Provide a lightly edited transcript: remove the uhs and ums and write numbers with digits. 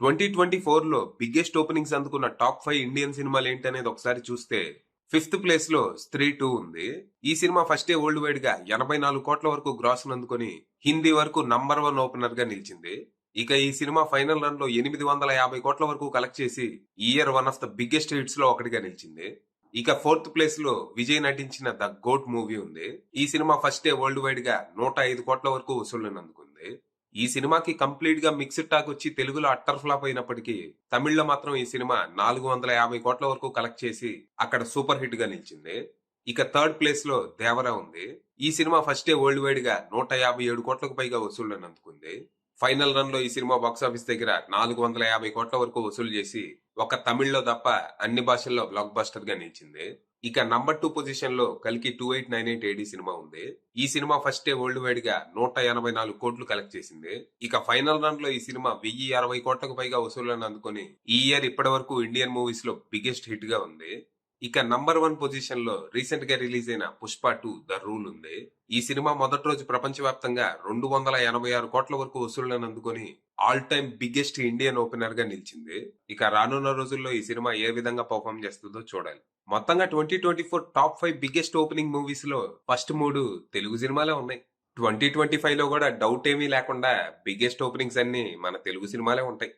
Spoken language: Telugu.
2024 లో బిగ్గెస్ట్ ఓపెనింగ్స్ అందుకున్న టాప్ 5 ఇండియన్ సినిమాలు ఏంటనేది ఒకసారి చూస్తే ఫిఫ్త్ ప్లేస్ లో స్త్రీ 2 ఉంది. ఈ cinema first day world wide గా 84 కోట్ల వరకు గ్రాస్ అందుకొని హిందీ వరకు నంబర్ 1 ఓపెనర్ గా నిలిచింది. ఇక ఈ సినిమా ఫైనల్ రన్ లో 850 కోట్ల వరకు కలెక్ట్ చేసి ఈ year one of the biggest hits లో ఒకటిగా నిలిచింది. ఇక ఫోర్త్ ప్లేస్ లో విజయ్ నటించిన ద గోట్ మూవీ ఉంది. ఈ cinema first day world wide గా 105 కోట్ల వరకు వసూళ్లను అందుకుంది. ఈ సినిమాకి కంప్లీట్ గా మిక్స్డ్ టాక్ వచ్చి తెలుగులో అట్టర్ ఫ్లాప్ అయినప్పటికీ తమిళ్లో మాత్రం ఈ సినిమా 450 కోట్ల వరకు కలెక్ట్ చేసి అక్కడ సూపర్ హిట్ గా నిలిచింది. ఇక థర్డ్ ప్లేస్ లో దేవరా ఉంది. ఈ cinema first day world wide గా 157 కోట్లకు పైగా వసూళ్లను అందుకుంది. ఫైనల్ రన్ లో ఈ సినిమా బాక్సాఫీస్ దగ్గర 450 కోట్ల వరకు వసూలు చేసి ఒక తమిళ్లో తప్ప అన్ని భాషల్లో బ్లాక్ బస్టర్ గా నిలిచింది. ఇక నంబర్ 2 పొజిషన్ లో కల్కి 2898 ఏడి సినిమా ఉంది. ఈ cinema first day world wide గా 184 కోట్లు కలెక్ట్ చేసింది. ఇక ఫైనల్ రన్ లో ఈ సినిమా 1060 కోట్లకు పైగా వసూళ్లను అందుకొని ఈ ఇయర్ ఇప్పటి వరకు ఇండియన్ మూవీస్ లో బిగ్గెస్ట్ హిట్ గా ఉంది. ఇక నంబర్ 1 పొజిషన్ లో రీసెంట్ గా రిలీజ్ అయిన పుష్ప 2 ద రూల్ ఉంది. ఈ సినిమా మొదటి రోజు ప్రపంచవ్యాప్తంగా 286 కోట్ల వరకు వసూళ్లను అందుకొని all time biggest Indian opener గా నిలిచింది. ఇక రానున్న రోజుల్లో ఈ సినిమా ఏ విధంగా పర్ఫామ్ చేస్తుందో చూడాలి. మొత్తంగా 2024 టాప్ 5 బిగ్గెస్ట్ ఓపెనింగ్ మూవీస్ లో ఫస్ట్ 3 తెలుగు సినిమాలే ఉన్నాయి. 2025 లో కూడా డౌట్ ఏమీ లేకుండా బిగ్గెస్ట్ ఓపెనింగ్స్ అన్ని మన తెలుగు సినిమాలే ఉంటాయి.